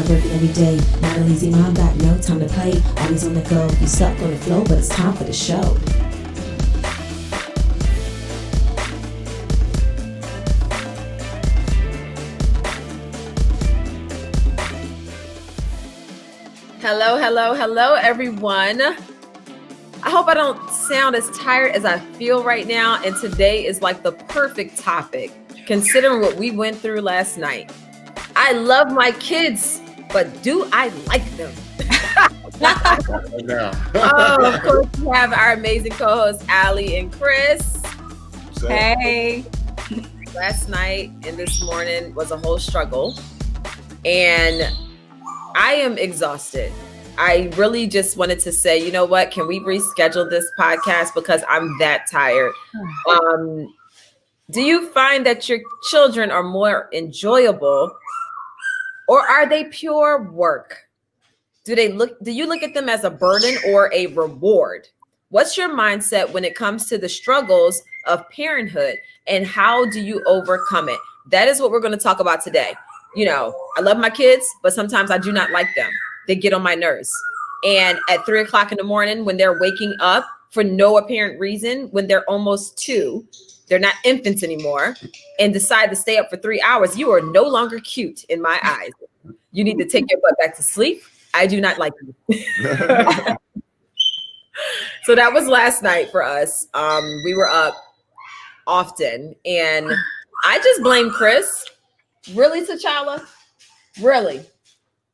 hard working every day. Not a lazy mom, got no time to play. Always on the go. You suck on the flow, but it's time for the show. Hello, everyone. I hope I don't sound as tired as I feel right now. And today is like the perfect topic, considering what we went through last night. I love my kids, but do I like them? Of course, we have our amazing co-hosts, Allie and Chris. Hey. Last night and this morning was a whole struggle. And I am exhausted. I really just wanted to say, you know what? Can we reschedule this podcast because I'm that tired? Do you find that your children are more enjoyable, or are they pure work? Do you look at them as a burden or a reward? What's your mindset when it comes to the struggles of parenthood, and how do you overcome it? That is what we're going to talk about today. You know, I love my kids, but sometimes I do not like them. They get on my nerves. And at 3:00 in the morning, when they're waking up for no apparent reason, when they're almost 2, they're not infants anymore, and decide to stay up for 3 hours, you are no longer cute in my eyes. You need to take your butt back to sleep. I do not like you. So that was last night for us. We were up often, and I just blame Chris. Really, T'Challa? Really?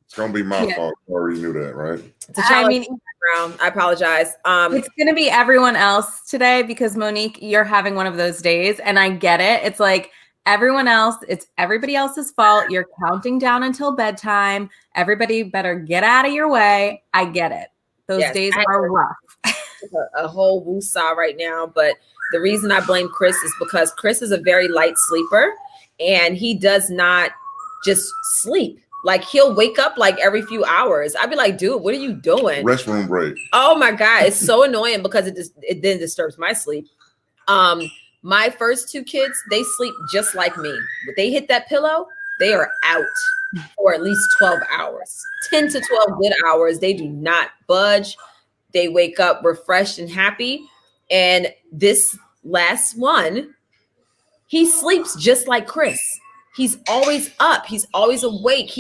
It's gonna be my fault. I already knew that, right? I apologize. It's gonna be everyone else today because Monique, you're having one of those days, and I get it. It's like everyone else, it's everybody else's fault. You're counting down until bedtime. Everybody better get out of your way. I get it. Those days are rough. A whole woosah right now, but the reason I blame Chris is because Chris is a very light sleeper. And he does not just sleep. Like, he'll wake up like every few hours. I'd be like, dude, what are you doing? Restroom break. Oh my God. It's so annoying because it then disturbs my sleep. My first 2 kids, they sleep just like me. When they hit that pillow, they are out for at least 12 hours. 10 to 12 good hours. They do not budge. They wake up refreshed and happy. And this last one, he sleeps just like Chris. He's always up. He's always awake.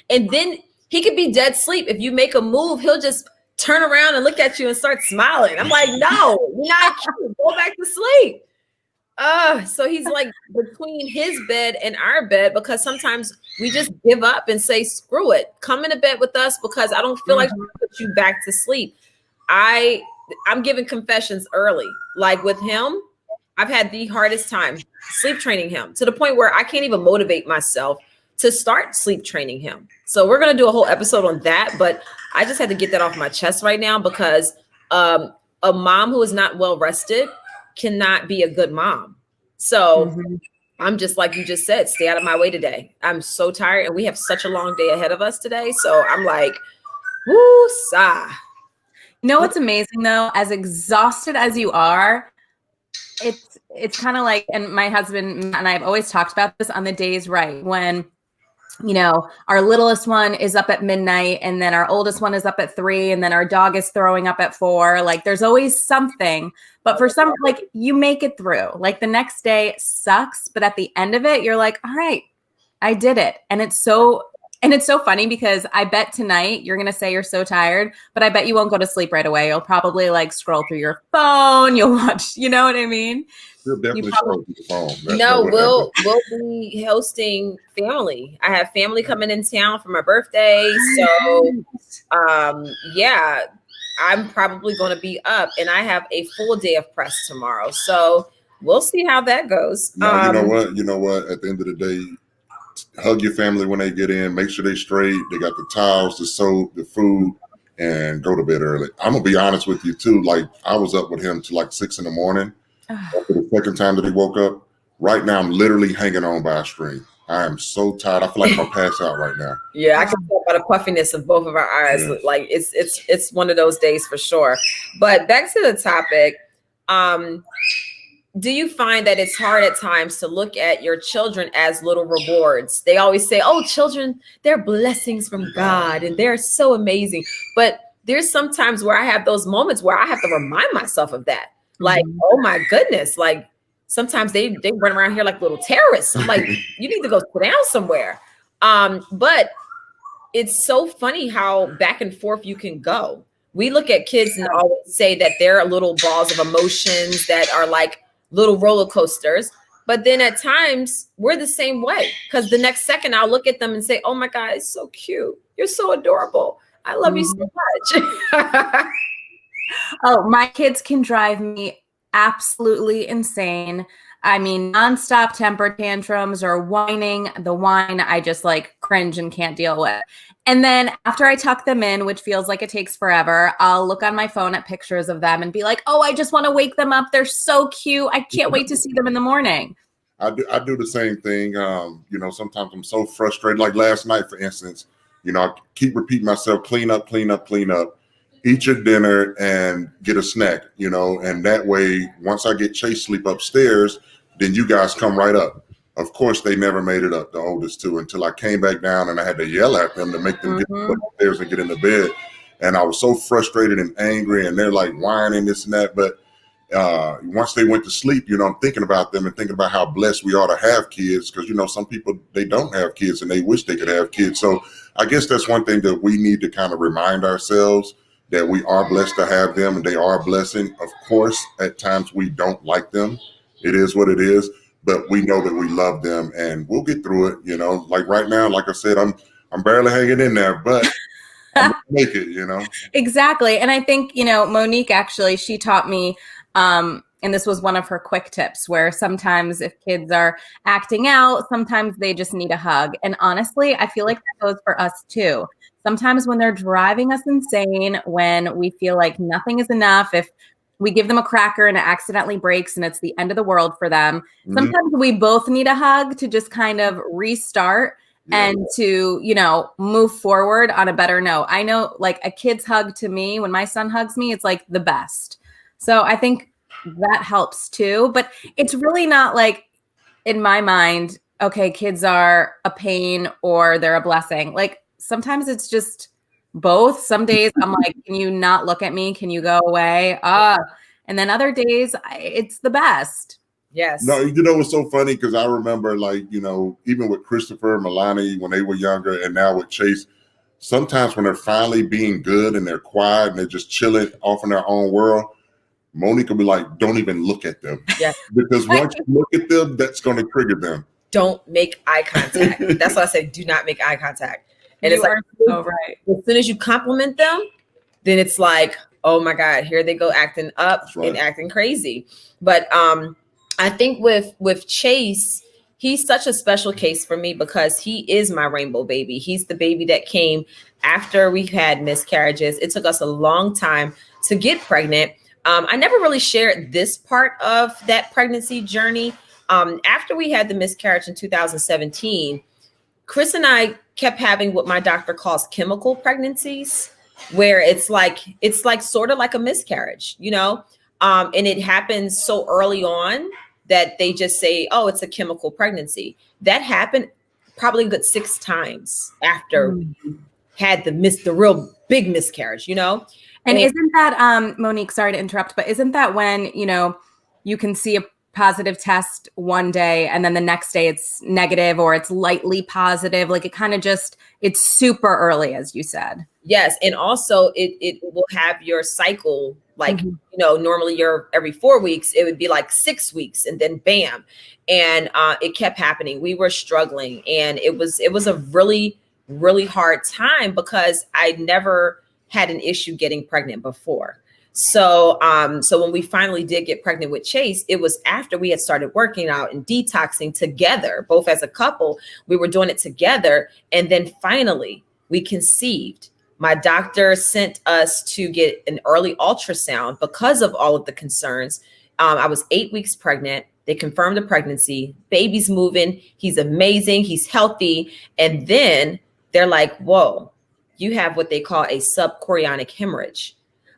And then he could be dead asleep. If you make a move, he'll just turn around and look at you and start smiling. I'm like, no, you're not cute. Go back to sleep. So he's like between his bed and our bed, because sometimes we just give up and say, screw it. Come into bed with us because I don't feel like we put you back to sleep. I'm giving confessions early. Like with him, I've had the hardest time sleep training him, to the point where I can't even motivate myself to start sleep training him. So we're going to do a whole episode on that, but I just had to get that off my chest right now because a mom who is not well rested cannot be a good mom. So I'm just like you just said, stay out of my way today. I'm so tired, and we have such a long day ahead of us today. So I'm like, woo, sigh. You know what's amazing though? As exhausted as you are, it's kind of like, and my husband and I have always talked about this on the days, right, when, you know, our littlest one is up at midnight, and then our oldest one is up at 3, and then our dog is throwing up at 4. Like, there's always something, but for some, like, you make it through. Like, the next day sucks, but at the end of it, you're like, all right, I did it. And it's so funny because I bet tonight you're going to say you're so tired, but I bet you won't go to sleep right away. You'll probably like scroll through your phone. You'll watch, you know what I mean? You'll definitely scroll through the phone. We'll be hosting family. I have family coming in town for my birthday. So, yeah, I'm probably going to be up, and I have a full day of press tomorrow. So we'll see how that goes. Now, you know what? At the end of the day, hug your family when they get in. Make sure they straight. They got the towels, the soap, the food, and go to bed early. I'm gonna be honest with you too. Like, I was up with him till like 6 a.m. After the second time that he woke up. Right now, I'm literally hanging on by a string. I am so tired. I feel like I'm gonna pass out right now. Yeah, I can tell by the puffiness of both of our eyes. Yeah. Like it's one of those days for sure. But back to the topic. do you find that it's hard at times to look at your children as little rewards? They always say, oh, children, they're blessings from God and they're so amazing. But there's sometimes where I have those moments where I have to remind myself of that. Like, oh my goodness, like sometimes they run around here like little terrorists. I'm like, you need to go sit down somewhere. But it's so funny how back and forth you can go. We look at kids and always say that they're little balls of emotions that are like little roller coasters. But then at times we're the same way, because the next second I'll look at them and say, oh my God, it's so cute. You're so adorable. I love you so much. Oh, my kids can drive me absolutely insane. I mean, nonstop temper tantrums or whining. The whine, I just like cringe and can't deal with. And then after I tuck them in, which feels like it takes forever, I'll look on my phone at pictures of them and be like, oh, I just want to wake them up. They're so cute. I can't wait to see them in the morning. I do the same thing. Sometimes I'm so frustrated. Like last night, for instance, I keep repeating myself, clean up, clean up, clean up. Eat your dinner and get a snack, and that way, once I get Chase sleep upstairs, then you guys come right up. Of course, they never made it up, the oldest two, until I came back down and I had to yell at them to make them get upstairs and get into bed. And I was so frustrated and angry, and they're like whining this and that. But once they went to sleep, I'm thinking about them and thinking about how blessed we are to have kids, because, some people, they don't have kids and they wish they could have kids. So I guess that's one thing that we need to kind of remind ourselves, that we are blessed to have them and they are a blessing. Of course, at times we don't like them. It is what it is, but we know that we love them and we'll get through it. Like right now, like I said, I'm barely hanging in there, but I'm gonna make it, Exactly. And I think, Monique, actually, she taught me, and this was one of her quick tips, where sometimes if kids are acting out, sometimes they just need a hug. And honestly, I feel like that goes for us too. Sometimes when they're driving us insane, when we feel like nothing is enough, if we give them a cracker and it accidentally breaks and it's the end of the world for them, sometimes we both need a hug to just kind of restart and to, move forward on a better note. I know, like, a kid's hug to me, when my son hugs me, it's like the best. So I think that helps too. But it's really not like, in my mind, okay, kids are a pain or they're a blessing. Like, sometimes it's just both. Some days I'm like, can you not look at me? Can you go away? And then other days it's the best. Yes. No, it's so funny because I remember, like, even with Christopher and Milani when they were younger, and now with Chase, sometimes when they're finally being good and they're quiet and they're just chilling off in their own world, Monique will be like, don't even look at them. Yeah. Because once you look at them, that's going to trigger them. Don't make eye contact. That's why I say do not make eye contact. And You are so right. As soon as you compliment them, then it's like, oh my God, here they go acting up and acting crazy. But I think with Chase, he's such a special case for me because he is my rainbow baby. He's the baby that came after we had miscarriages. It took us a long time to get pregnant. I never really shared this part of that pregnancy journey. After we had the miscarriage in 2017, Chris and I kept having what my doctor calls chemical pregnancies, where it's like sort of like a miscarriage, and it happens so early on that they just say, oh, it's a chemical pregnancy. That happened probably a good 6 times after we had the real big miscarriage, And isn't that, Monique, sorry to interrupt, but isn't that when, you can see a positive test one day and then the next day it's negative or it's lightly positive? Like it kind of it's super early, as you said. Yes. And also it will have your cycle, like, normally you're every 4 weeks, it would be like 6 weeks and then bam. And it kept happening. We were struggling and it was a really, really hard time because I never had an issue getting pregnant before. So when we finally did get pregnant with Chase, it was after we had started working out and detoxing together, both as a couple. We were doing it together. And then finally we conceived. My doctor sent us to get an early ultrasound because of all of the concerns. I was 8 weeks pregnant. They confirmed the pregnancy. Baby's moving. He's amazing. He's healthy. And then they're like, whoa, you have what they call a subchorionic hemorrhage.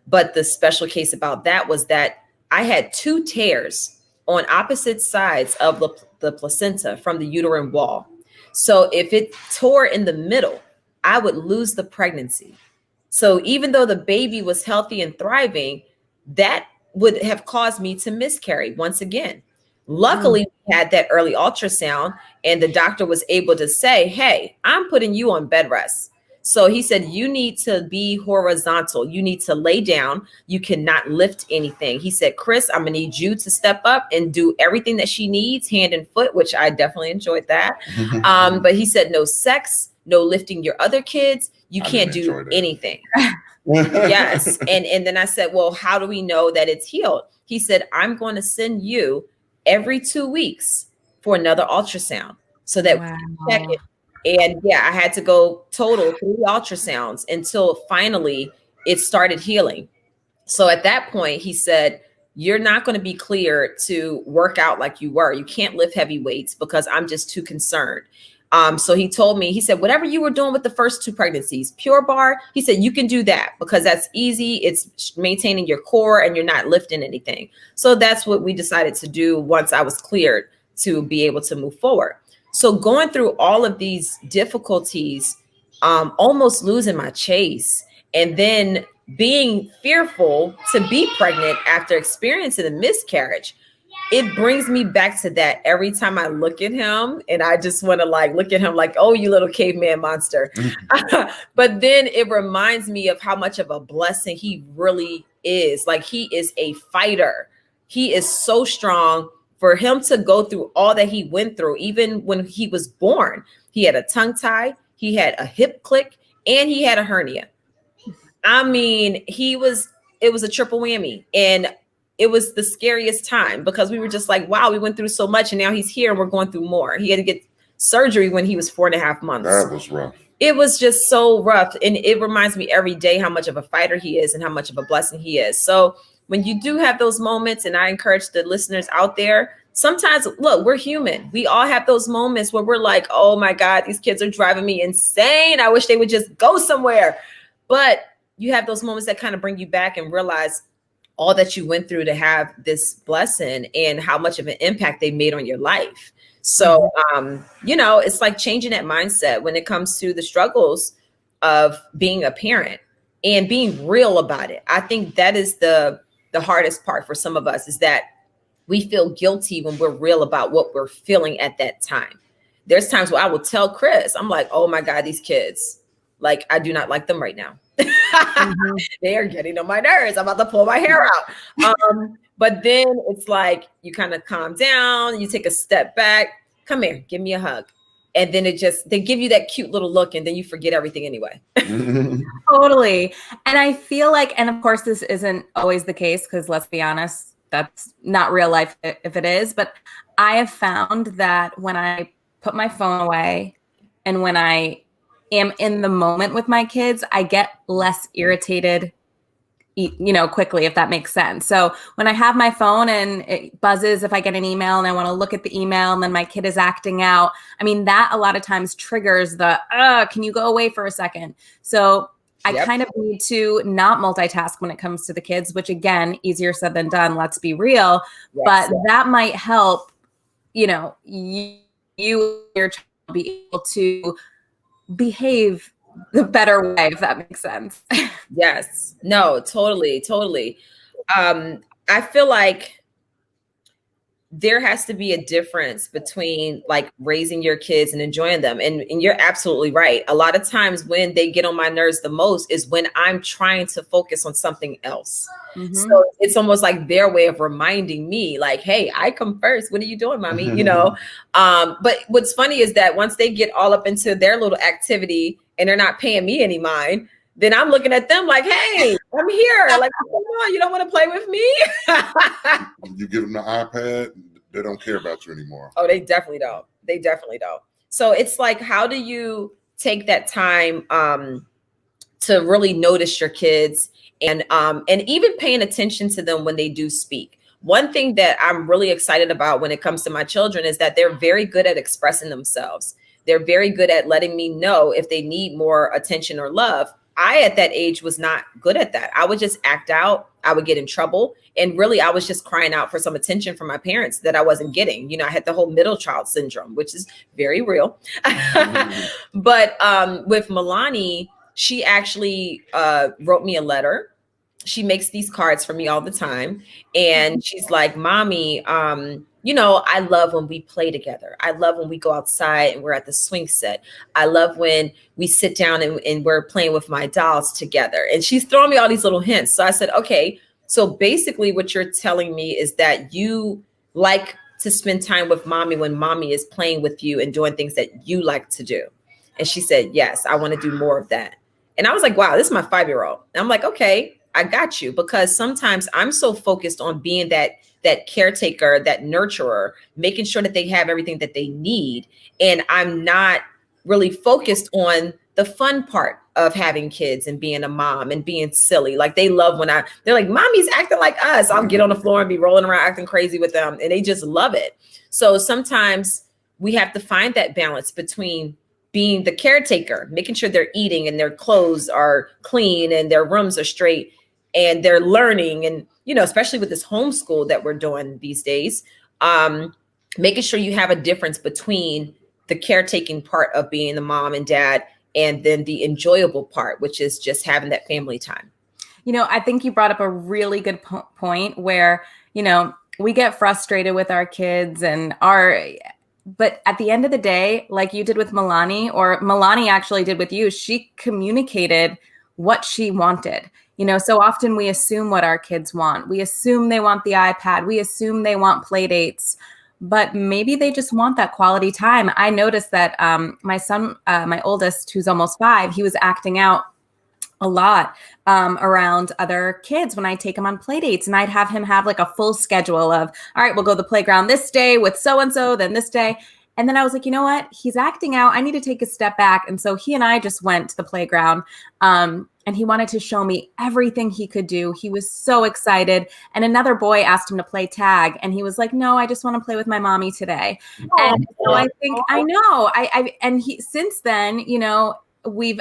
But the special case about that was that I had 2 tears on opposite sides of the placenta from the uterine wall. So if it tore in the middle, I would lose the pregnancy. So even though the baby was healthy and thriving, that would have caused me to miscarry once again. Luckily, we had that early ultrasound, and the doctor was able to say, hey, I'm putting you on bed rest. So he said, you need to be horizontal. You need to lay down. You cannot lift anything. He said, Chris, I'm going to need you to step up and do everything that she needs, hand and foot, which I definitely enjoyed that. But he said, no sex, no lifting your other kids. You can't do anything. Yes. And then I said, well, how do we know that it's healed? He said, I'm going to send you every 2 weeks for another ultrasound so that we can check it. And yeah, I had to go total 3 ultrasounds until finally it started healing. So at that point, he said, you're not going to be cleared to work out like you were. You can't lift heavy weights because I'm just too concerned. So he told me, he said, whatever you were doing with the first 2 pregnancies, Pure Barre, he said, you can do that because that's easy. It's maintaining your core and you're not lifting anything. So that's what we decided to do once I was cleared to be able to move forward. So going through all of these difficulties, almost losing my chase, and then being fearful to be pregnant after experiencing a miscarriage, it brings me back to that every time I look at him, and I just want to like look at him like, oh, you little caveman monster. But then it reminds me of how much of a blessing he really is. Like, he is a fighter. He is so strong. For him to go through all that he went through, even when he was born, he had a tongue tie, he had a hip click, and he had a hernia. I mean, it was a triple whammy. And it was the scariest time because we were just like, wow, we went through so much and now he's here and we're going through more. He had to get surgery when he was 4.5 months. That was rough. It was just so rough. And it reminds me every day how much of a fighter he is and how much of a blessing he is. So when you do have those moments, and I encourage the listeners out there, sometimes, look, we're human. We all have those moments where we're like, oh my God, these kids are driving me insane. I wish they would just go somewhere. But you have those moments that kind of bring you back and realize all that you went through to have this blessing and how much of an impact they made on your life. So, it's like changing that mindset when it comes to the struggles of being a parent and being real about it. I think that is the hardest part for some of us, is that we feel guilty when we're real about what we're feeling at that time. There's times where I will tell Chris, I'm like, oh my God, these kids, like, I do not like them right now. They are getting on my nerves. I'm about to pull my hair out. But then it's like, you kind of calm down, you take a step back, come here, give me a hug. And then they give you that cute little look, and then you forget everything anyway. Totally. And I feel like, and of course this isn't always the case, because let's be honest, that's not real life if it is. But I have found that when I put my phone away and when I am in the moment with my kids, I get less irritated, quickly, if that makes sense. So when I have my phone and it buzzes, if I get an email and I want to look at the email and then my kid is acting out, I mean, that a lot of times triggers can you go away for a second? So I kind of need to not multitask when it comes to the kids, which again, easier said than done. Let's be real. Yes, but that might help, you your child be able to behave the better way, if that makes sense. Yes. No, totally. I feel like there has to be a difference between like raising your kids and enjoying them. And you're absolutely right. A lot of times when they get on my nerves the most is when I'm trying to focus on something else. Mm-hmm. So it's almost like their way of reminding me like, hey, I come first. What are you doing, mommy? But what's funny is that once they get all up into their little activity and they're not paying me any mind, then I'm looking at them like, hey, I'm here. Like, come on, you don't want to play with me? You give them the iPad, they don't care about you anymore. Oh, they definitely don't. So it's like, how do you take that time to really notice your kids and even paying attention to them when they do speak? One thing that I'm really excited about when it comes to my children is that they're very good at expressing themselves. They're very good at letting me know if they need more attention or love. I at that age was not good at that. I would just act out. I would get in trouble. And really, I was just crying out for some attention from my parents that I wasn't getting. You know, I had the whole middle child syndrome, which is very real. But with Milani, she actually wrote me a letter. She makes these cards for me all the time. And she's like, Mommy, you know, I love when we play together. I love when we go outside and we're at the swing set. I love when we sit down and we're playing with my dolls together. And she's throwing me all these little hints. So I said, okay, so basically what you're telling me is that you like to spend time with mommy when mommy is playing with you and doing things that you like to do. And she said, yes, I want to do more of that. And I was like, wow, this is my 5-year-old. And I'm like, okay, I got you. Because sometimes I'm so focused on being that caretaker, that nurturer, making sure that they have everything that they need. And I'm not really focused on the fun part of having kids and being a mom and being silly. Like they love when they're like, mommy's acting like us. I'll get on the floor and be rolling around acting crazy with them. And they just love it. So sometimes we have to find that balance between being the caretaker, making sure they're eating and their clothes are clean and their rooms are straight and they're learning. And, you know, especially with this homeschool that we're doing these days, making sure you have a difference between the caretaking part of being the mom and dad and then the enjoyable part, which is just having that family time. You know, I think you brought up a really good point where, you know, we get frustrated with our kids but at the end of the day, like you did with Milani, or Milani actually did with you, she communicated what she wanted. You know, so often we assume what our kids want. We assume they want the iPad. We assume they want play dates, but maybe they just want that quality time. I noticed that my son, my oldest, who's almost 5, he was acting out a lot around other kids when I take him on play dates, and I'd have him have like a full schedule of, all right, we'll go to the playground this day with so-and-so, then this day. And then I was like, you know what? He's acting out. I need to take a step back. And so he and I just went to the playground and he wanted to show me everything he could do. He was so excited. And another boy asked him to play tag. And he was like, no, I just want to play with my mommy today. And so I think, I know, and since then, you know,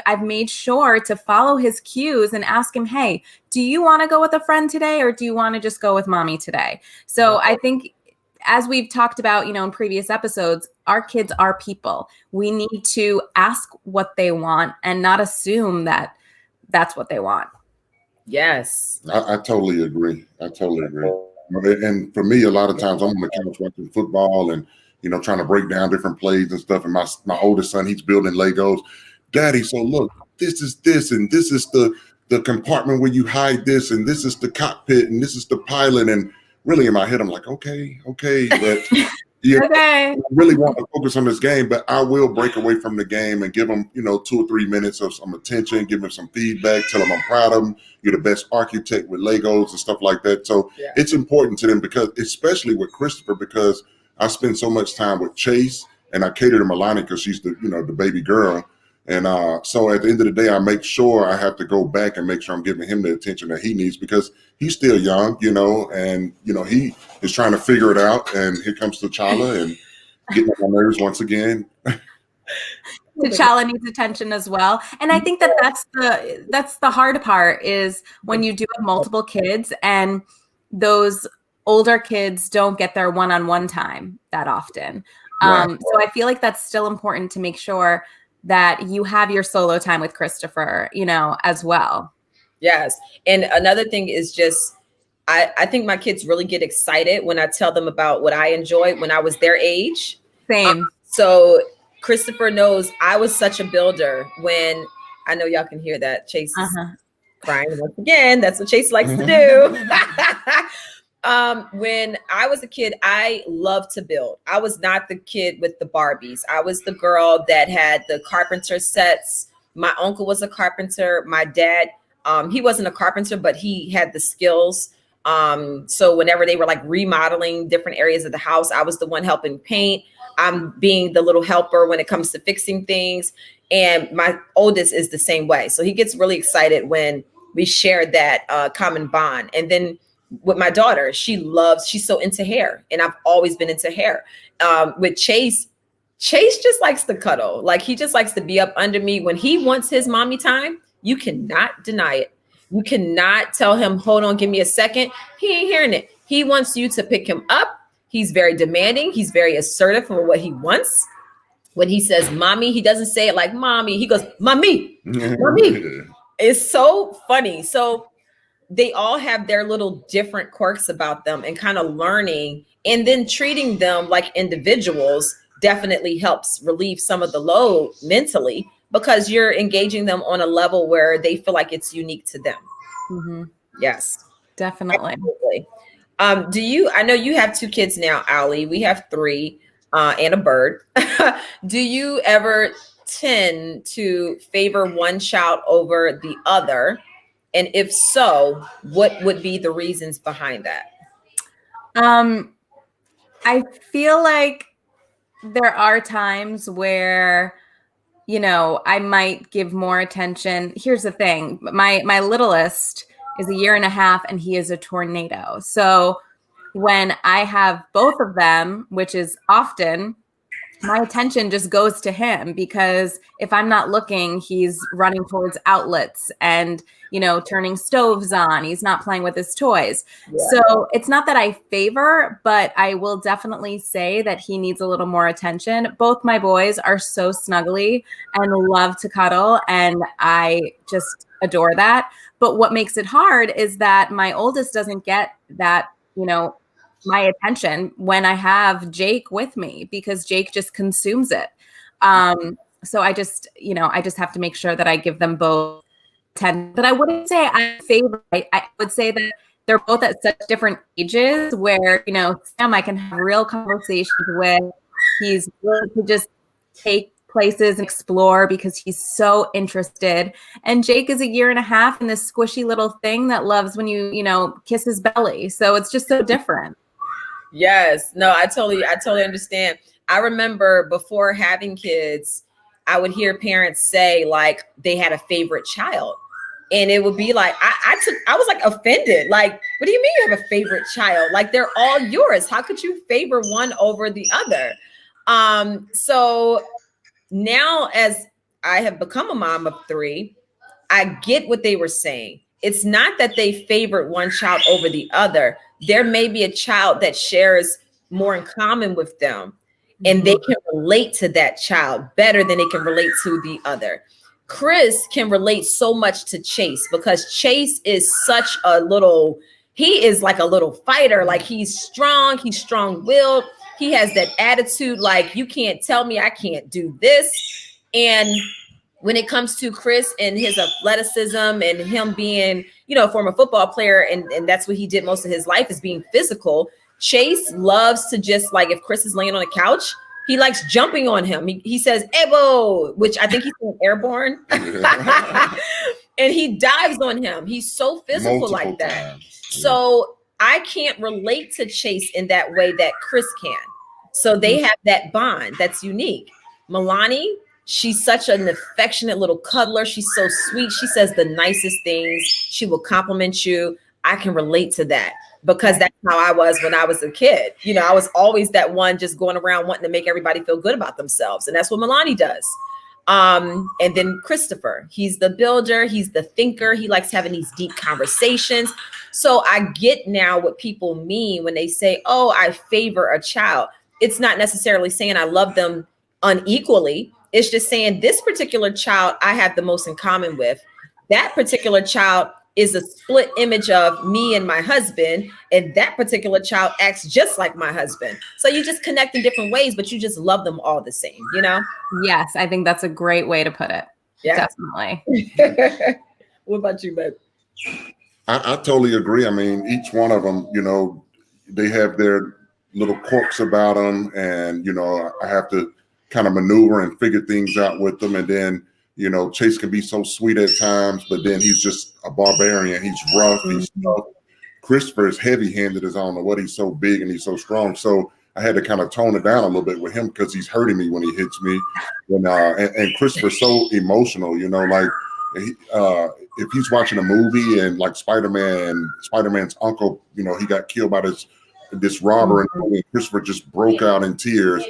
I've made sure to follow his cues and ask him, hey, do you want to go with a friend today? Or do you want to just go with mommy today? So I think, as we've talked about, you know, in previous episodes, our kids are people. We need to ask what they want and not assume that that's what they want. Yes. I totally agree. And for me, a lot of times I'm on the couch watching football and, you know, trying to break down different plays and stuff. And my oldest son, he's building Legos. Daddy, so look, this is this, and this is the compartment where you hide this, and this is the cockpit, and this is the pilot. And really in my head, I'm like, okay. But yeah, Okay. I really want to focus on this game, but I will break away from the game and give him, you know, 2 or 3 minutes of some attention, give him some feedback, tell him I'm proud of him. You're the best architect with Legos and stuff like that. So It's important to them, because especially with Christopher, because I spend so much time with Chase and I cater to Milani because she's the baby girl. And so at the end of the day, I make sure I have to go back and make sure I'm giving him the attention that he needs, because he's still young, you know, and, you know, he is trying to figure it out. And here comes T'Challa and getting on my nerves once again. T'Challa needs attention as well. And I think that's the hard part, is when you do have multiple kids and those older kids don't get their one-on-one time that often. Right. So I feel like that's still important to make sure that you have your solo time with Christopher, you know, as well. Yes. And another thing is just, I think my kids really get excited when I tell them about what I enjoyed when I was their age. Same. So Christopher knows I was such a builder when, I know y'all can hear that. Chase is crying once again. That's what Chase likes to do. When I was a kid, I loved to build. I was not the kid with the Barbies. I was the girl that had the carpenter sets. My uncle was a carpenter. My dad, he wasn't a carpenter, but he had the skills. So whenever they were like remodeling different areas of the house, I was the one helping paint. I'm being the little helper when it comes to fixing things. And my oldest is the same way. So he gets really excited when we share that common bond. And then with my daughter, she's so into hair, and I've always been into hair. With Chase just likes to cuddle. Like, he just likes to be up under me. When he wants his mommy time, You cannot deny it. You cannot tell him, hold on, give me a second. He ain't hearing it. He wants you to pick him up. He's very demanding. He's very assertive for what he wants. When he says mommy, he doesn't say it like mommy. He goes, mommy, mommy. It's so funny. So they all have their little different quirks about them, and kind of learning and then treating them like individuals definitely helps relieve some of the load mentally, because you're engaging them on a level where they feel like it's unique to them. Mm-hmm. Yes, Definitely. absolutely. I know you have 2 kids now, Ali. We have 3 and a bird. Do you ever tend to favor one child over the other? And if so, what would be the reasons behind that? I feel like there are times where, I might give more attention. Here's the thing. My littlest is a year and a half, and he is a tornado. So when I have both of them, which is often, my attention just goes to him, because if I'm not looking, he's running towards outlets and, turning stoves on. He's not playing with his toys. Yeah. So it's not that I favor, but I will definitely say that he needs a little more attention. Both my boys are so snuggly and love to cuddle, and I just adore that. But what makes it hard is that my oldest doesn't get that, my attention when I have Jake with me, because Jake just consumes it. So I just have to make sure that I give them both attention. But I wouldn't say I favor. I would say that they're both at such different ages where, Sam, I can have real conversations with. He's willing to just take places and explore because he's so interested. And Jake is a year and a half and this squishy little thing that loves when you kiss his belly. So it's just so different. Yes. No, I totally understand. I remember before having kids, I would hear parents say like they had a favorite child. And it would be like, I was like offended. Like, what do you mean you have a favorite child? Like, they're all yours. How could you favor one over the other? So now, as I have become a mom of 3, I get what they were saying. It's not that they favored one child over the other. There may be a child that shares more in common with them, and they can relate to that child better than they can relate to the other. Chris can relate so much to Chase because Chase is such he is like a little fighter. Like, he's strong-willed. He has that attitude, like, you can't tell me I can't do this. And when it comes to Chris and his athleticism and him being, a former football player, and that's what he did most of his life, is being physical. Chase loves to just, like, if Chris is laying on a couch, he likes jumping on him. He says, "Ebo," which I think he's airborne. And he dives on him. He's so physical like that. So I can't relate to Chase in that way that Chris can. So they have that bond that's unique. Milani, she's such an affectionate little cuddler. She's so sweet. She says the nicest things. She will compliment you. I can relate to that because that's how I was when I was a kid. I was always that one just going around wanting to make everybody feel good about themselves. And that's what Milani does. And then Christopher, he's the builder. He's the thinker. He likes having these deep conversations. So I get now what people mean when they say, oh, I favor a child. It's not necessarily saying I love them unequally. It's just saying this particular child I have the most in common with. That particular child is a split image of me and my husband, and that particular child acts just like my husband. So you just connect in different ways, but you just love them all the same, Yes, I think that's a great way to put it. Yeah, definitely. What about you, babe? I totally agree. I mean, each one of them, they have their little quirks about them, and I have to kind of maneuver and figure things out with them. And then Chase can be so sweet at times, but then he's just a barbarian. He's rough. He's tough. Christopher is heavy-handed as I don't know what. He's so big and he's so strong. So I had to kind of tone it down a little bit with him because he's hurting me when he hits me. And Christopher's so emotional, like if he's watching a movie and like Spider-Man's uncle, he got killed by this robber, and Christopher just broke out in tears.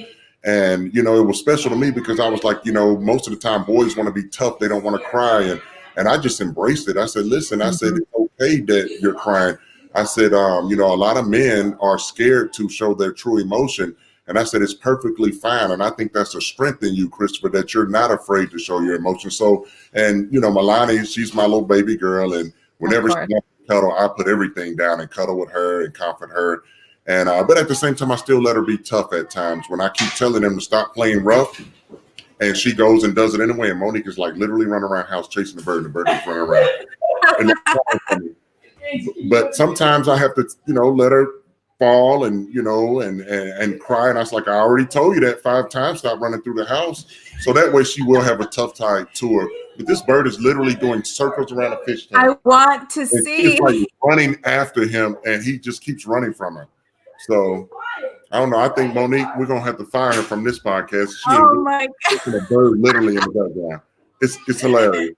And, it was special to me because I was like, most of the time boys want to be tough. They don't want to cry. And And I just embraced it. I said, listen, I said, it's okay that you're crying. I said, you know, a lot of men are scared to show their true emotion. And I said, it's perfectly fine. And I think that's a strength in you, Christopher, that you're not afraid to show your emotions. So, and, you know, Milani, she's my little baby girl. And whenever she wants to cuddle, I put everything down and cuddle with her and comfort her. And, but at the same time, I still let her be tough at times when I keep telling them to stop playing rough. And she goes and does it anyway. And Monique is like literally running around the house chasing the bird. And the bird is running around. And but sometimes I have to, you know, let her fall and, you know, and cry. And I was like, I already told you that 5 times, stop running through the house. So that way she will have a tough time to her. But this bird is literally doing circles around a fish tank. I want to and see. she's like running after him and he just keeps running from her. So I don't know. I think Monique, we're going to have to fire her from this podcast. She my God. A bird literally in the background. It's hilarious.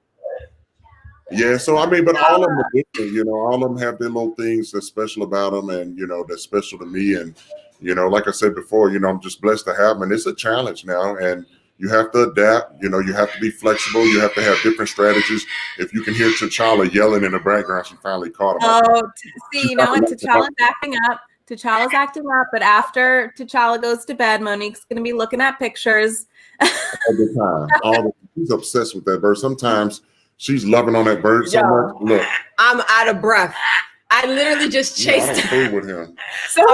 Yeah, so I mean, but all of them are different, you know, all of them have their little things that's special about them and, you know, that's special to me. And, you know, like I said before, you know, I'm just blessed to have them. And it's a challenge now. And you have to adapt, you know, you have to be flexible. You have to have different strategies. If you can hear T'Challa yelling in the background, she finally caught him. Oh, see, you know what? T'Challa's acting up. T'Challa's acting up. But after T'Challa goes to bed, Monique's going to be looking at pictures. All the time. She's obsessed with that bird. Sometimes she's loving on that bird so much. Look, I'm out of breath. I literally just chased him with him. So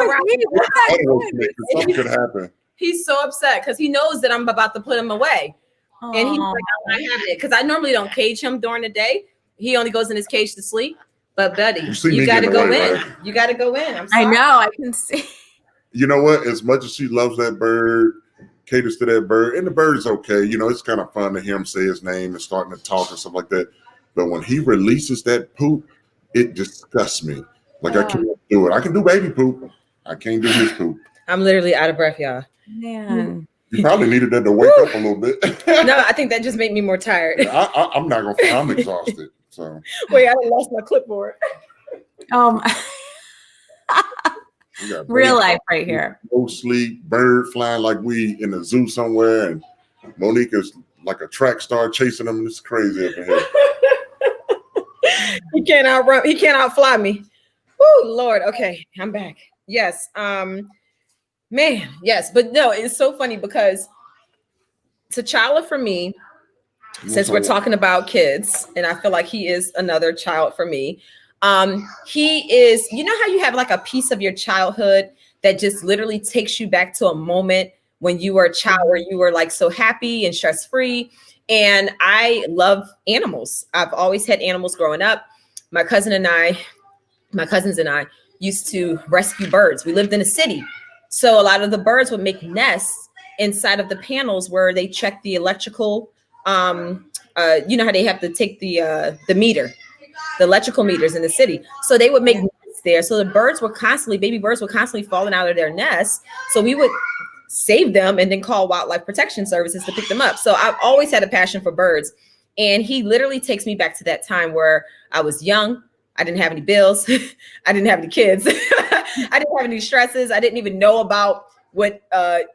something could happen. He's so upset because he knows that I'm about to put him away. Aww. And he's like, I'm not having it. Because I normally don't cage him during the day. He only goes in his cage to sleep. But buddy, you got to go in. Right? You got to go in. I'm sorry. I know. I can see. You know what? As much as she loves that bird, caters to that bird, and the bird is okay. You know, it's kind of fun to hear him say his name and starting to talk and stuff like that. But when he releases that poop, it disgusts me. Like I can't do it. I can do baby poop. I can't do his poop. I'm literally out of breath, y'all. Man. You probably needed that to wake up a little bit. No, I think that just made me more tired. I'm not gonna. I'm exhausted. So wait, I lost my clipboard. Real life right here. No sleep, bird flying like we in the zoo somewhere, and Monique is like a track star chasing them. It's crazy up in here. He can't outrun. He can't outfly me. Oh Lord. Okay, I'm back. Yes. Man. Yes, but no, it's so funny because T'Challa for me, since we're talking about kids, and I feel like he is another child for me. He is, you know how you have like a piece of your childhood that just literally takes you back to a moment when you were a child where you were like so happy and stress-free. And I love animals. I've always had animals growing up. My cousins and I used to rescue birds. We lived in a city. So a lot of the birds would make nests inside of the panels where they check the electrical, you know how they have to take the meter, the electrical meters in the city. So they would make nests there. So the baby birds were constantly falling out of their nests. So we would save them and then call wildlife protection services to pick them up. So I've always had a passion for birds. And he literally takes me back to that time where I was young. I didn't have any bills. I didn't have any kids. I didn't have any stresses. I didn't even know about what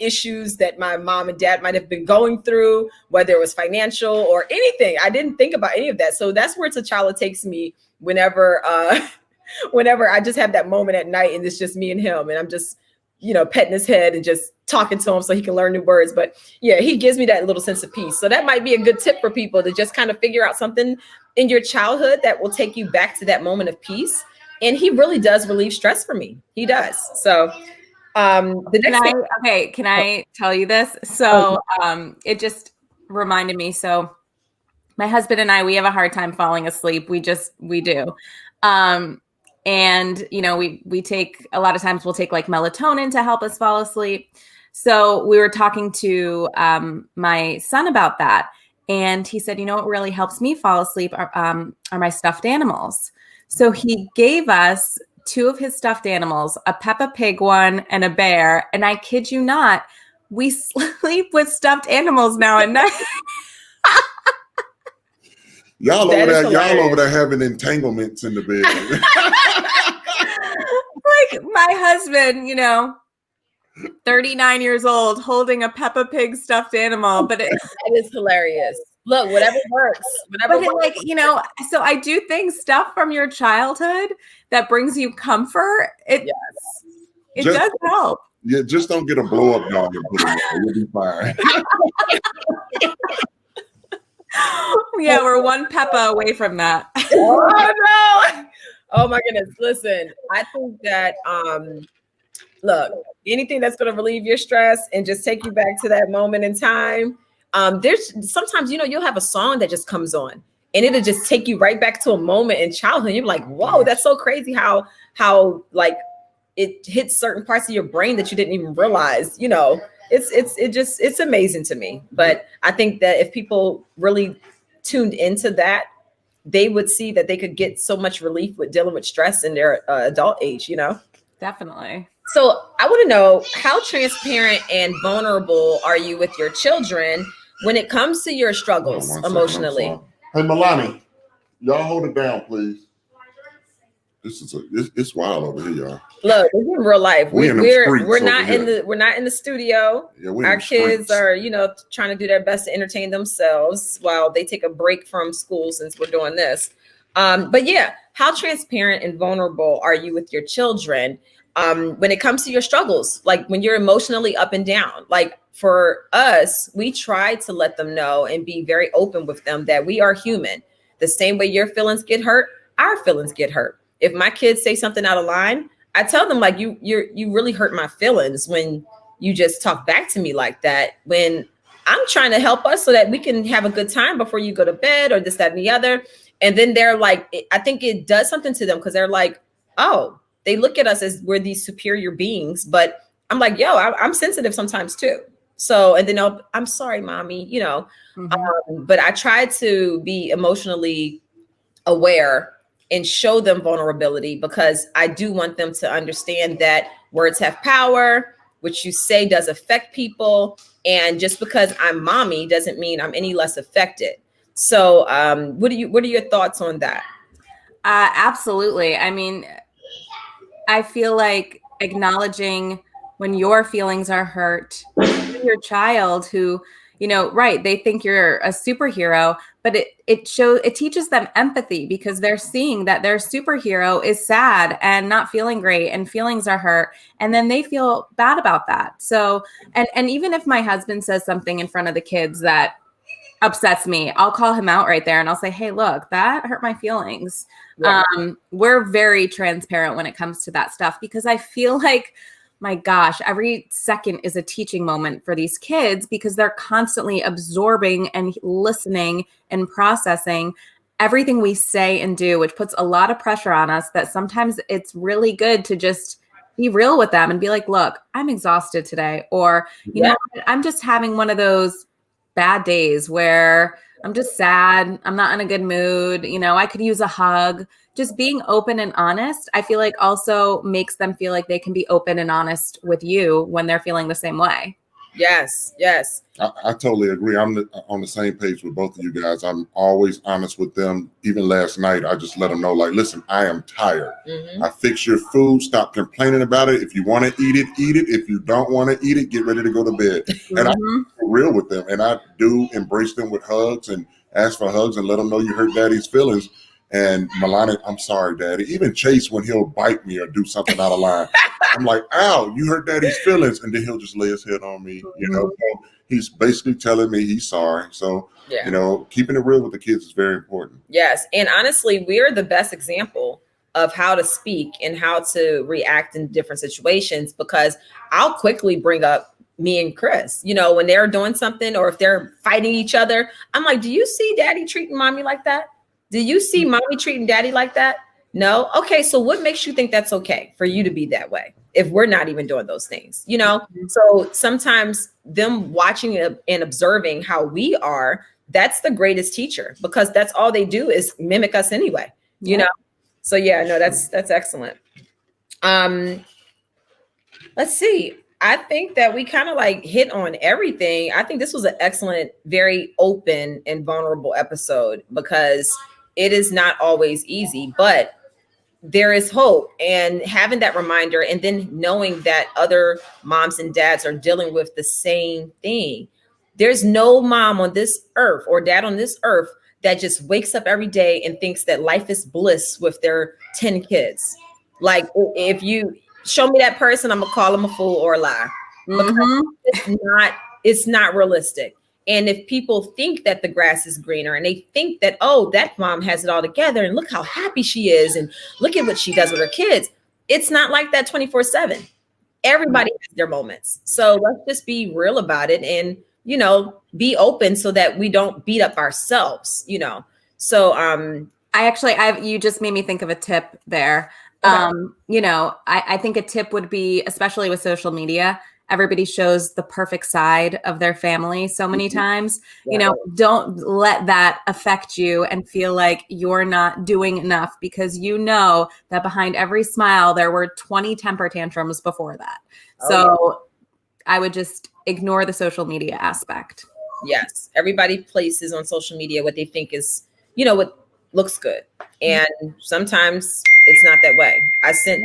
issues that my mom and dad might have been going through, whether it was financial or anything. I didn't think about any of that. So that's where T'Challa takes me whenever I just have that moment at night and it's just me and him and I'm just, you know, petting his head and just talking to him so he can learn new words. But yeah, he gives me that little sense of peace. So that might be a good tip for people to just kind of figure out something in your childhood that will take you back to that moment of peace. And he really does relieve stress for me. He does. So the next can I tell you this? So it just reminded me. So my husband and I, we have a hard time falling asleep. We do. And you know, we take a lot of times we'll take like melatonin to help us fall asleep. So we were talking to my son about that. And he said, you know, what really helps me fall asleep are my stuffed animals. So he gave us 2 of his stuffed animals, a Peppa Pig one and a bear. And I kid you not, we sleep with stuffed animals now at night. Y'all over there having entanglements in the bed. Like my husband, you know, 39 years old, holding a Peppa Pig stuffed animal, but that is hilarious. Look, whatever works. Whatever But works. so I do think stuff from your childhood that brings you comfort. It Just- does help. Yeah, just don't get a blow up dog and put it there. You'll be fine. Yeah, we're one Peppa away from that. Oh no. Oh my goodness. Listen, I think that look, anything that's going to relieve your stress and just take you back to that moment in time. There's sometimes, you'll have a song that just comes on and it'll just take you right back to a moment in childhood. You're like, whoa, that's so crazy how like it hits certain parts of your brain that you didn't even realize, it's amazing to me. But I think that if people really tuned into that, they would see that they could get so much relief with dealing with stress in their adult age, Definitely. So I want to know, how transparent and vulnerable are you with your children when it comes to your struggles emotionally? Hey, Milani, y'all hold it down, please. It's wild over here, y'all. Look, we're in real life. We're not in the studio. Yeah, our kids are, trying to do their best to entertain themselves while they take a break from school since we're doing this. But yeah, how transparent and vulnerable are you with your children when it comes to your struggles? Like when you're emotionally up and down. Like for us, we try to let them know and be very open with them that we are human. The same way your feelings get hurt, our feelings get hurt. If my kids say something out of line, I tell them like, you really hurt my feelings when you just talk back to me like that, when I'm trying to help us so that we can have a good time before you go to bed or this, that, and the other. And then they're like, I think it does something to them because they're like, oh, they look at us as we're these superior beings. But I'm like, yo, I'm sensitive sometimes too. So, and then I'm sorry, mommy, but I try to be emotionally aware and show them vulnerability because I do want them to understand that words have power, which you say does affect people. And just because I'm mommy doesn't mean I'm any less affected. So what are your thoughts on that? Absolutely. I mean, I feel like acknowledging when your feelings are hurt, your child who, right, they think you're a superhero, but it teaches them empathy because they're seeing that their superhero is sad and not feeling great and feelings are hurt. And then they feel bad about that. So, and even if my husband says something in front of the kids that upsets me, I'll call him out right there and I'll say, hey, look, that hurt my feelings. Yeah. We're very transparent when it comes to that stuff because I feel like, my gosh, every second is a teaching moment for these kids because they're constantly absorbing and listening and processing everything we say and do, which puts a lot of pressure on us that sometimes it's really good to just be real with them and be like, look, I'm exhausted today. Or, I'm just having one of those bad days where I'm just sad. I'm not in a good mood. I could use a hug. Just being open and honest, I feel like also makes them feel like they can be open and honest with you when they're feeling the same way. Yes. I totally agree. I'm on the same page with both of you guys. I'm always honest with them. Even last night, I just let them know, like, listen, I am tired. Mm-hmm. I fix your food. Stop complaining about it. If you want to eat it, eat it. If you don't want to eat it, get ready to go to bed. Mm-hmm. And I'm real with them. And I do embrace them with hugs and ask for hugs and let them know you hurt daddy's feelings. And Milani, I'm sorry, daddy. Even Chase, when he'll bite me or do something out of line, I'm like, ow, you hurt daddy's feelings. And then he'll just lay his head on me. So he's basically telling me he's sorry. So, keeping it real with the kids is very important. Yes. And honestly, we're the best example of how to speak and how to react in different situations because I'll quickly bring up me and Chris, when they're doing something or if they're fighting each other. I'm like, do you see daddy treating mommy like that? Do you see mommy treating daddy like that? No. Okay. So what makes you think that's okay for you to be that way if we're not even doing those things, So sometimes them watching and observing how we are, that's the greatest teacher because that's all they do is mimic us anyway, So that's excellent. Let's see. I think that we kind of like hit on everything. I think this was an excellent, very open and vulnerable episode because it is not always easy, but there is hope. And having that reminder and then knowing that other moms and dads are dealing with the same thing, There's no mom on this earth or dad on this earth that just wakes up every day and thinks that life is bliss with their 10 kids. Like, if you show me that person, I'm gonna call them a fool or a lie. Because it's not realistic. And if people think that the grass is greener and they think that, oh, that mom has it all together and look how happy she is and look at what she does with her kids, it's not like that 24/7. Everybody has their moments. So let's just be real about it and, you know, be open so that we don't beat up ourselves, you know. So you just made me think of a tip there. Okay. You know, I think a tip would be, especially with social media, everybody shows the perfect side of their family so many times. You know, don't let that affect you and feel like you're not doing enough, because you know that behind every smile, there were 20 temper tantrums before that. I would just ignore the social media aspect. Yes. Everybody places on social media what they think is, you know, what looks good. And sometimes it's not that way. I sent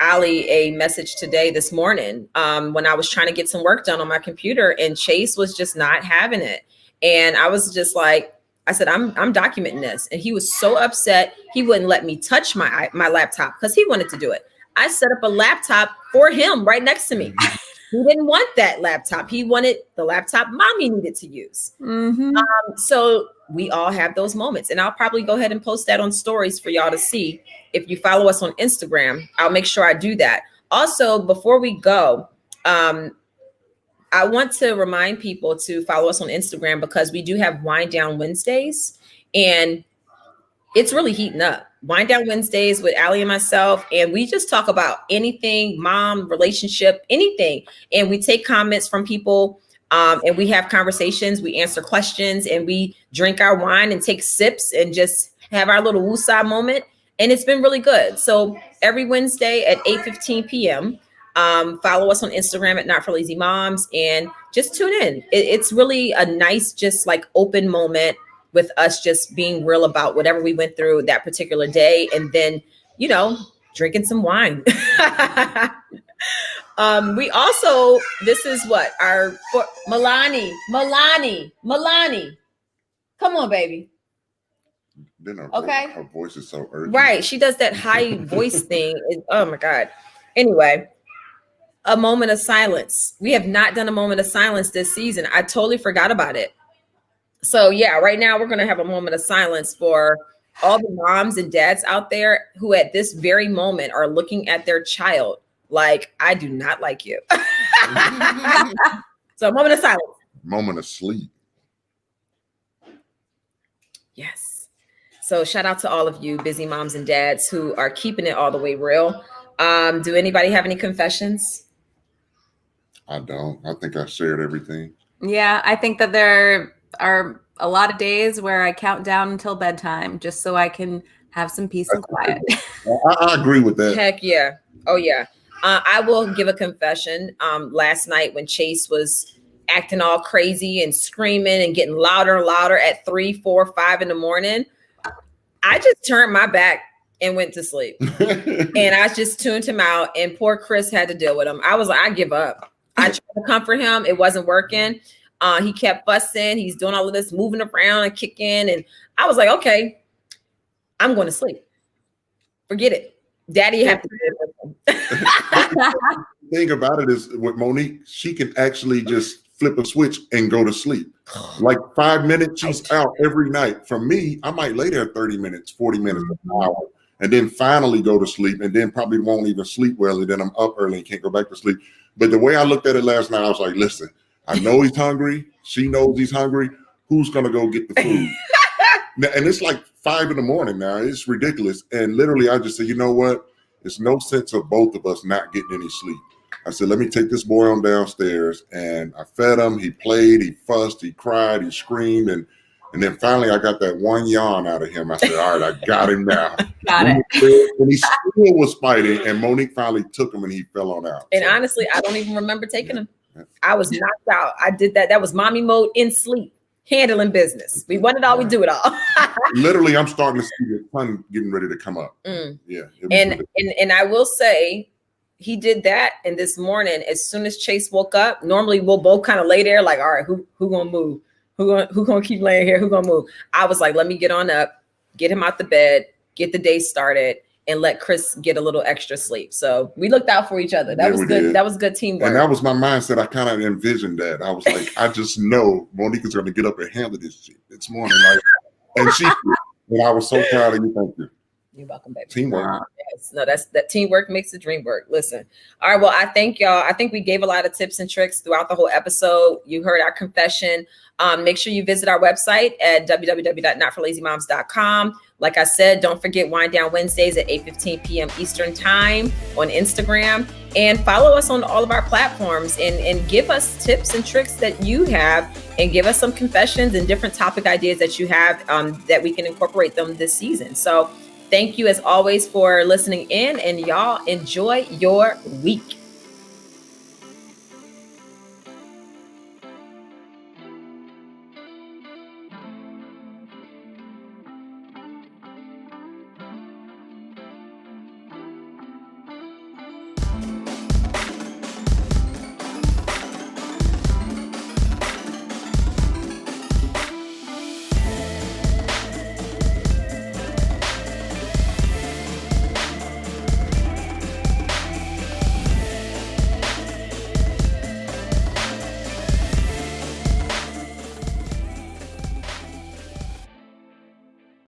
Ali a message this morning when I was trying to get some work done on my computer, and Chase was just not having it. And I was just like, I said, I'm documenting this. And he was so upset. He wouldn't let me touch my laptop because he wanted to do it. I set up a laptop for him right next to me. He didn't want that laptop. He wanted the laptop mommy needed to use. So we all have those moments. And I'll probably go ahead and post that on stories for y'all to see. If you follow us on Instagram, I'll make sure I do that. Also, before we go, I want to remind people to follow us on Instagram, because we do have Wind Down Wednesdays, and it's really heating up. Wind Down Wednesdays with Ali and myself, and we just talk about anything, mom, relationship, anything. And we take comments from people, and we have conversations, we answer questions, and we drink our wine and take sips and just have our little woosah moment. And it's been really good. So every Wednesday at 8:15 p.m., follow us on Instagram at Not for Lazy Moms, and just tune in. It's really a nice, just like open moment with us just being real about whatever we went through that particular day. And then, you know, drinking some wine. We also, this is what Milani. Come on, baby. Then her, Okay. Her voice is so urgent. Right. She does that high voice thing. Oh my God. Anyway, a moment of silence. We have not done a moment of silence this season. I totally forgot about it. So yeah, right now we're going to have a moment of silence for all the moms and dads out there who at this very moment are looking at their child like, I do not like you. So a moment of silence. Moment of sleep. Yes. So shout out to all of you busy moms and dads who are keeping it all the way real. Do anybody have any confessions? I don't. I think I shared everything. Yeah, I think that there are a lot of days where I count down until bedtime just so I can have some peace and quiet. I agree with that. Heck yeah. Oh yeah. I will give a confession. Last night when Chase was acting all crazy and screaming and getting louder and louder at 3, 4, 5 in the morning, I just turned my back and went to sleep. And I just tuned him out, and poor Chris had to deal with him. I was like, I give up. I tried to comfort him. It wasn't working. He kept fussing. He's doing all of this, moving around and kicking. And I was like, okay, I'm going to sleep. Forget it. Daddy had to do it. The thing about it is with Monique, she can actually just flip a switch and go to sleep. Like 5 minutes, she's out every night. For me, I might lay there 30 minutes, 40 minutes, an hour, and then finally go to sleep, and then probably won't even sleep well, and then I'm up early and can't go back to sleep. But the way I looked at it last night, I was like, listen, I know he's hungry. She knows he's hungry. Who's going to go get the food? And it's like 5 in the morning now. It's ridiculous. And literally, I just said, you know what? There's no sense of both of us not getting any sleep. I said, let me take this boy on downstairs. And I fed him. He played. He fussed. He cried. He screamed. And then finally, I got that one yawn out of him. I said, all right, I got him now. Got it. And he still was fighting. And Monique finally took him, and he fell on out. And honestly, I don't even remember taking him. I was knocked out. I did that. That was mommy mode in sleep, handling business. We want it all. We do it all. Literally, I'm starting to see the sun getting ready to come up. Yeah. And I will say, he did that. And this morning, as soon as Chase woke up, normally we'll both kind of lay there like, all right, who gonna move? Who gonna keep laying here? Who gonna move? I was like, let me get on up, get him out the bed, get the day started, and let Chris get a little extra sleep. So we looked out for each other. That was good. That was good teamwork. And that was my mindset. I kind of envisioned that. I was like, I just know Monica's going to get up and handle this shit this morning. Like, and she, and I was so proud of you. Thank you. You're welcome, baby. Teamwork. Yes. No, that teamwork makes the dream work. Listen. All right. Well, I thank y'all. I think we gave a lot of tips and tricks throughout the whole episode. You heard our confession. Make sure you visit our website at www.notforlazymoms.com. Like I said, don't forget Wind Down Wednesdays at 8:15 p.m. Eastern time on Instagram, and follow us on all of our platforms and give us tips and tricks that you have, and give us some confessions and different topic ideas that you have that we can incorporate them this season. So thank you as always for listening in, and y'all enjoy your week.